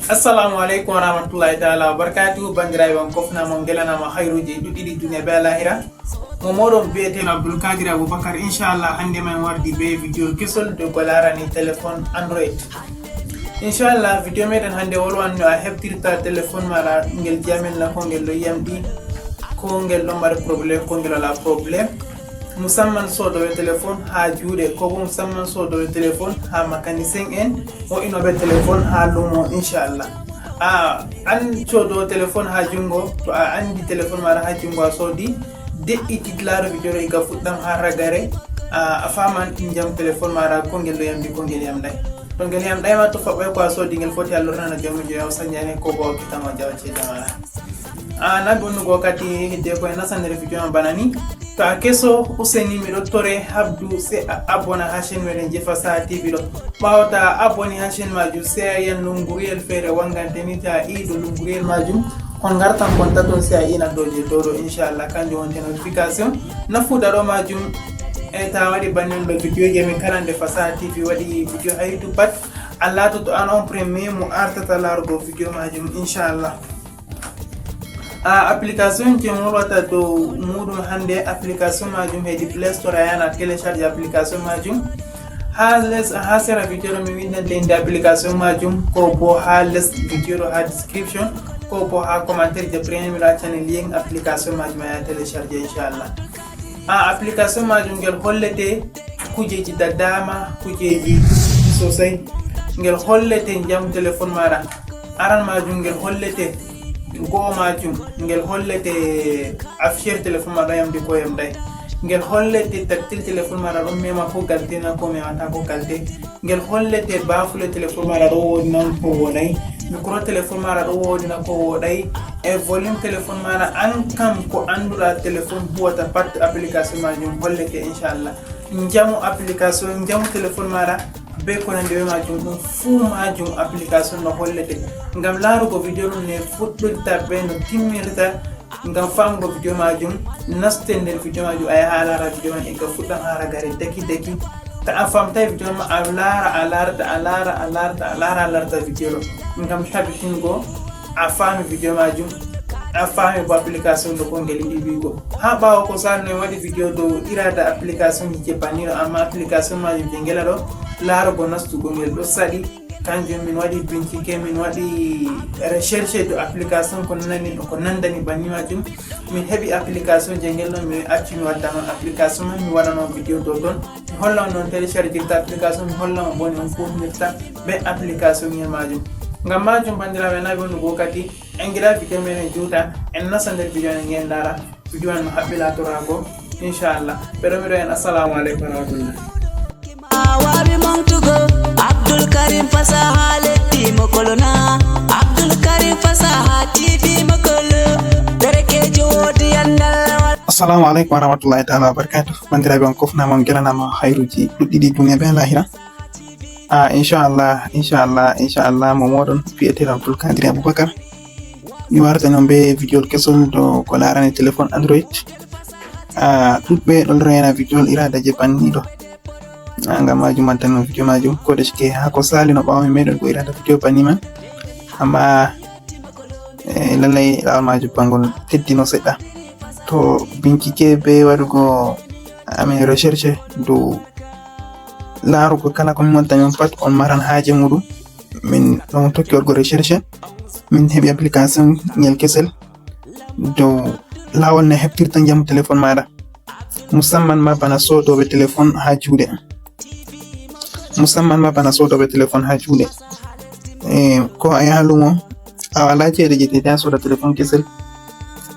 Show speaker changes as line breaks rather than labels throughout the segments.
Assalamu alaikum warahmatullahi ta'ala wabarakatuh. Bandiraɓe on kofnama on gelanama hayruji ɗuɗɗiɗi duniya be lahira. Mo moɗon biyeteɗo Abdulkadir Abubakar. Inchallah hande man wardi be vidéo kesol de ko larani téléphone Android. Inchallah vidéo meɗen hande wolwan no a heftirta téléphone maɗa ngel jamen la ko ngel ɗo yamɗi ko ngel ɗo mari probléme ko ngel wala probléme, musamman sodoɓe téléphone ha juuɗe ko bo musamman sodoɓe téléphone ha mécanicien en o inoɓe téléphone ha lumo. Inchallah an codowo téléphone ha jungo, to a andi téléphone maɗa ha jungo a soodi de'iti laaro vidéo ɗo iga fuɗɗam ha ragare a faman jam téléphone maɗa ko ngel ɗo yamdi ko ngel yamɗay. To ngel yamɗayma to faɓɓay ko a soodi ngel foti a lornana jawmi joyaw sañane ko bo kitama jawa ceede maɗa. Naɓe onnugo kadi hedde koye nasandere vidéo ma bana ni. To a keso useni miɗo tore habdu se a abona ha chaine meɗen Jefa Saha TV ɗo. Ɓawo ta aboni ha chaine majum se a yiyan lunguriyel feere wanganteni ta iɗo lunguriyel majum on gartan kon taton se a ina doje dow ɗo. Inchallah kanjum wonte notification nafuɗa ɗo majum e ta waɗi bannen ɗo vidéo ji min kala nde Fasaha TV waɗi vidéo ha YouTube pat a latoto an on premier mo artata larugo vidéo majum. Inchallah application je molwata dow muɗum hande application majum hedi Play Store a yana télécharge application majum ha sera vidéo ɗo mi windan inde application majum ko bo ha les vidéo ɗo ha description ko bo ha commentaire je premier mi channel lien application majum a télécharge. Inchallah application majum ngel hollete kujeji da dama, kujeji sosai ngel hollete jam téléphone maɗa. Aran majum ngel hollete go majum ngel hollete afficher téléphone maɗa yamdi ko yamɗay, ngel hollete tactile téléphone maɗa ɗon mema ko galtena ko memata ko galte, ngel hollete bafule téléphone maɗa ɗo wodi nan ko woɗay, micro téléphone maɗa ɗo wodi na ko woɗay, e volume téléphone maɗa an kam ko anduɗa téléphone huwata pat application majum hollete. Inchallah jamu application jamu téléphone maɗa be ko nande be majum ɗum fuu majum application no hollete ngam larugo vidéo ɗum ne fuɗɗirta be no timmirta ngam famugo vidéo majum naste nder vidéo majum a yaha a lara vidéo man ega fuɗɗam ha ragare daki daki. Ta a famtay vidéo ma a larta vidéo ɗo ngam tabitingo a fami vidéo majum, a fami bo application ɗo ko ngel yiɗi wigo. Ha ɓawo ko salno waɗi vidéo dow irada application ji je bannino amma application majum je ngela ɗo larugo nastugo ngel ɗo saɗi. Kanjum min waɗi bincike, min waɗi recherche do application ko nandani banni majum. Min heɓi application je ngel ɗon mi acci mi wadda noon application man mi waɗano vidéo dow ɗon mi holla on noon téléchargirta application mi holla on boni on kutinirta be application ngel majum. Ngam majum bandiraɓe naɓe onnugo kadi en gila vidéo men juuta en nasa nder vidéo ne ngeen lara vidéo en no haɓɓi latorago. Inchallah ɓeɗo miɗo en assalamu aleykum warahmatullah.
Wawi mongtugo Abdulkarim Fasaha leddi mokolona, Abdulkarim Fasaha TV mokolo derekejo wodi yandal.
Assalamu alaikum warahmatullahi ta'ala wabarakatuh. Bandiraɓe on kofnama on gelanama hayruji ɗuɗɗiɗi duniya be lahira. Inchallah mo moɗon biyeteɗo Abdulkadir Abubakar. Mi warta non be vidéo kesol do ko larani téléphone Android. Ɗuɗɓe ɗon rena vidéo irada je banniɗo ngam majum man tan no vidéo majum ko de ske ha ko sali no ɓawo meɗon ko irada vidéo banni man, amma lallay lawol majum bangol teddino seɗɗa. To bincike be waɗugo amin recherche dow larugo kala ko min wonta min pat on maran haaje muɗum, min ɗon tokki waɗugo recherche min heɓi application ngel kesel dow lawol ne heftirta jamu téléphone maɗa, musamman ma bana sodoɓe téléphone ha juuɗe, ko a yaha lumo a wala ceede je tede a soda téléphone kesel,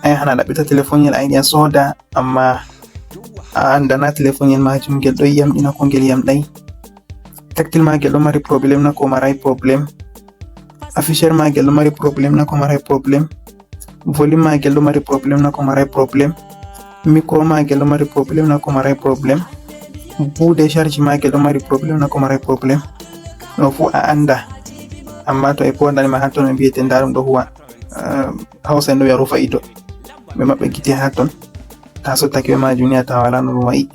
a yahan a ɗaɓɓita téléphone yel a yiɗi a soda amma a andana téléphone yel majum ngel ɗo yamɗina ko ngel yamɗay, tactile ma ngel ɗo mari probléme na ko maray probléme, afficheur ma ngel ɗo mari probléme na ko maray probléme, volume ma ngel ɗo mari probléme na ko maray probléme, micro ma ngel ɗo mari probléme na ko maray probléme, bude charge ma ngel ɗo mari probléme na ko maray probléme. ɗo fu a anda, amma to e podanima ha ton ɓe mbiyete nda ɗum ɗo huwa hausa en ɗo wiya rufa ido, ɓe maɓɓe gite ha ton ta sottake ɓe majum ni a tawa wala no ɗum wayi.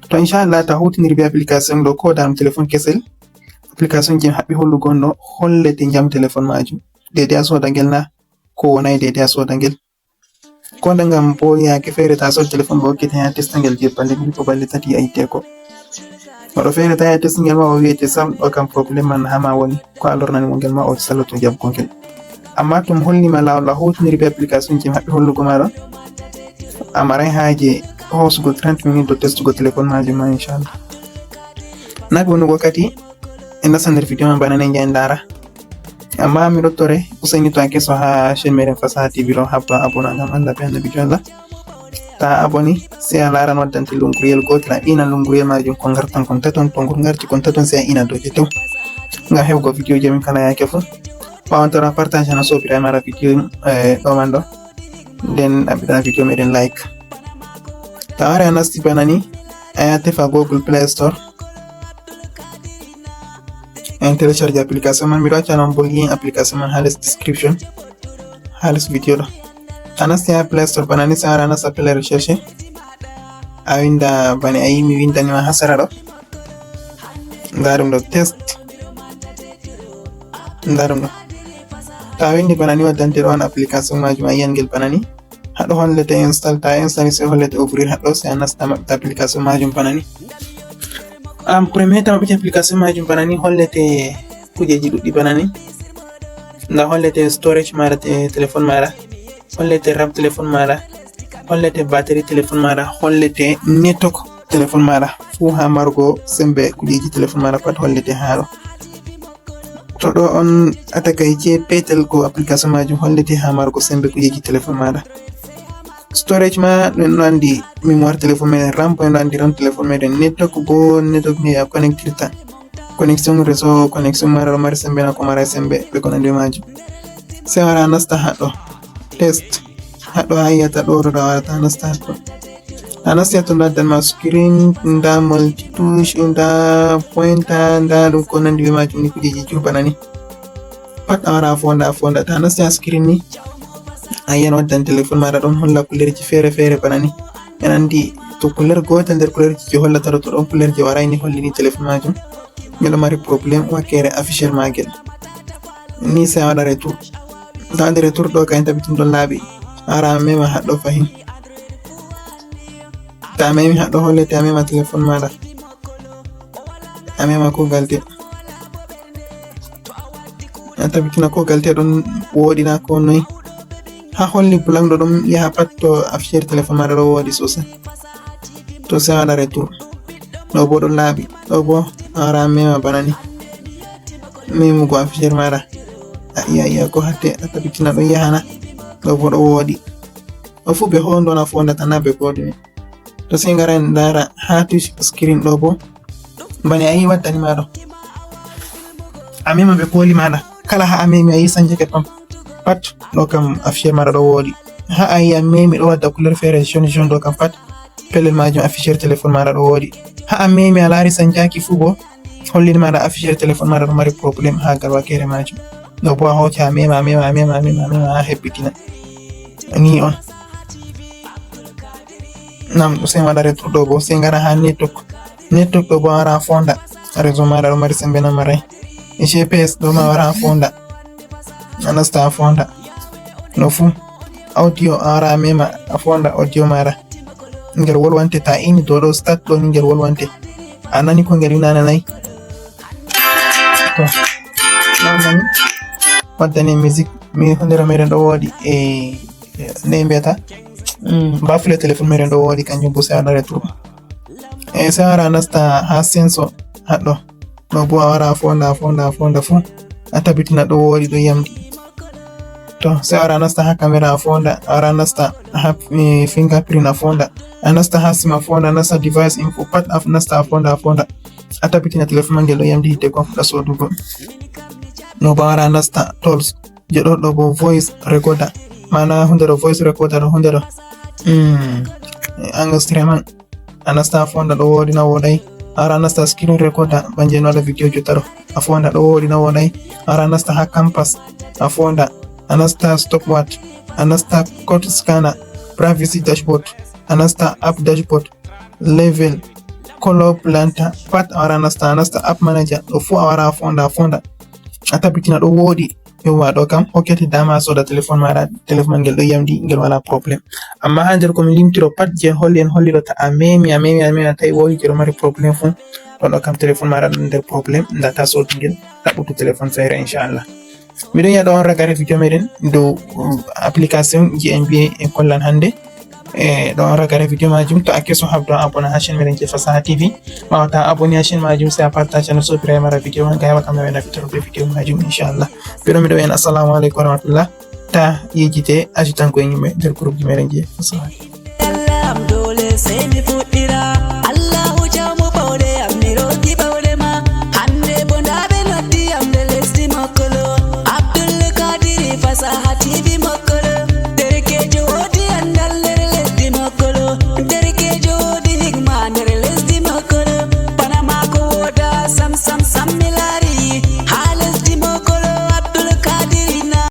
To inchallah ta hutiniri be application ɗo ko danum téléphone kesel application je haɓɓi hollugo on ɗo hollete jam téléphone majum dede a soda ngel na ko wonai dede a soda ngel ko nda ngam bo yaake fere ta sol téléphone bo hokkete ha testa ngel je balɗe ɗiɗi ko balɗe tati a yitteko waɗo fere ta ya testa ngel ma o wiyete sam ɗo kam probléme man ha ma woni ko a lornani mo ngel ma o saloto jabgo ngel amma tum hollima lawol a hutiniri be application je haɓɓi hollugo maɗo a marai haje hosugo 30 minutes do testugo téléphone majum ma inchallah naɓe wonugo kadi e nasa nder video man bana ne jaen lara amma mi dottore useni to a keso ha chaîne meɗen Fasaha TV ɗo habba abona ngam Allah be annabi Allah ta aboni sai a laran waddante lunguriyel gotel a ina lunguriyel majum ko gartan kon taton to ngur garti kon taton sai a ina doje tew ngam heɓugo video je min kala yake fu ɓawantara partage na sobiraɓe mara video ɗo man ɗo nden ɗaɓɓiɗana video meɗen like ta wari a nasti bana ni a yaha tefa Google Play Store en télécharge application man miɗo acca non bo lien application man ha les description ha les video ɗo a nasti ha Play Store bana ni sai wara nasta pelle recherche a winda bane a yi mi windanima ha sera ɗo nda ɗum ɗo test nda ɗum ɗo ta windi bana ni waddante ɗo on application majum a yiyan ngel bana ni haɗo hollete install ta install sai hollete ouvrir haɗo sai a nasta maɓɓita application majum bana ni premier ta maɓɓiti application majum bana ni hollete kujeji ɗuɗɗi bana ni nda hollete storage maɗa téléphone maɗa hollete RAM téléphone maɗa hollete batterie téléphone maɗa hollete network téléphone maɗa fu ha margo sembe kujeji téléphone maɗa pat hollete ha ɗo to ɗo on atakai je petel ko application majum hollete ha margo sembe kujeji téléphone maɗa storage ma ɗum ɗo andi mémoire téléphone meɗen RAM bo en ɗo andi RAM téléphone meɗen network bo network ni a connectirta connexion réseau connexion mara ɗo mari sembe na ko mara sembe ɓe ko nandi majum sai wara nasta haɗo test haɗo ha yiyata ɗo ɗo warata nasta haɗo a nasti hatto nda danma screen nda multitouche nda pointer nda ɗum ko nandi be majum ni kujeji jurbana ni pat a wara a fonda ta nasti ha screen ni a yiyan waddan téléphone maɗa ɗon holla kulerji fere fere bana ni en andi to kuler gotel nder kulerji je hollata ɗo to ɗon kuler je warayni hollini téléphone majum ngel mari probléme wakkere afficheur magel ni sai a waɗa retour ta waɗi retour ɗo kayen tabitin ɗon laaɓi ara mema haɗɗo fahin ta memi haɗɗo hollete a mema téléphone maɗa a mema kugal te a tabitina kugal te ɗon woɗi na ko noyi ha holli blanc ɗo ɗum yaha pat to afficheur téléphone maɗa ɗo woɗi sosai to sai waɗa retour ɗo bo ɗon laaɓi ɗo bo ara mema bana ni memugo afficheur maɗa a iya ko hatte a tabitina ɗon yahana ɗo bo ɗo woɗi ɗo fu ɓe hondona fondata na ɓe goɗume to sai ngara en lara ha touch screen ɗo bo bane a yi waddani maɗo a mema ɓe koli maɗa kala ha a memi a yi sanjake pam pat ɗo kam afficheur maɗa ɗo woɗi ha a yi a memi ɗo wadda couleur fere jaune jaune ɗo kam pat pellel majum afficheur téléphone maɗa ɗo woɗi ha a memi a laari sanjaki fu bo hollini maɗa afficheur téléphone maɗa ɗo mari probléme ha gal wakere majum ɗo bo a hoti a mema ha hebbitina ni on nam sai waɗa retour ɗo bo sai ngara ha network ɗo bo wara fonda réseau maɗa ɗo mari sembe na marai GPS ɗo ma wara fonda a nasta a fonda no fu audio a wara mema a fonda audio maɗa ngel wolwante ta ini do ɗo start ɗo ni ngel wolwante a nani ko ngel nananayi to nani waddani musique mi hundere meɗen ɗo woɗi e nde mbiyata bafle téléphone meɗen ɗo woɗi kanjum bo sai waɗa retour e sai wara nasta ha sensor haɗɗo ɗo bo a wara a fonda fu a tabitina ɗo woɗi ɗo yamdi to sai wara nasta ha caméra a fonda a wara nasta ha fingerprint a fonda a nasta ha sim a fonda a nasta device info pat a nasta a fonda a tabitina téléphone man ngel ɗo yamdi hidde kon fuɗɗa sodugo no bo wara nasta tools je ɗo bo voice recorder mana hunde ɗo voice recorder ɗo hunde ɗo enregistrement a nasta a fonda ɗo woɗi na woɗai a wara nasta screen recorder banje no waɗa video jotta ɗo a fonda ɗo woɗi na woɗai a wara nasta ha campus a fonda a nasta stopwatch a nasta code scanner privacy dashboard a nasta app dashboard level color planta pat a wara nasta app manager ɗo fu a wara fonda a tabbitina ɗo woodi yowa ɗo kam hokkete dama soda téléphone maɗa téléphone ngel ɗo yamdi ngel wala probléme amma ha nder komi limtiro pat je holliɗo ta a memi tawi wodi je ɗo mari probléme fu ɗo kam téléphone maɗa ɗo nder probléme data sodi ngel ɗaɓɓutu téléphone feere inchallah. miɗon yiya ɗo on ragare video meɗen dow application je en mbiye en kollan hande ɗo on ragare video majum to a keso habdo abona ha chaîne meɗen je Fasaha TV wawata abonné ha chaîne majum sai a partage no sobiraɓe mara video man ga heɓa kamɓe ɓe naftoro video majum inchallah. miɗo wiyan assalamu aleykum wa rahmatullah ta yejjite ajitanko e yimɓe nder groupe ji meɗen je Fasaha.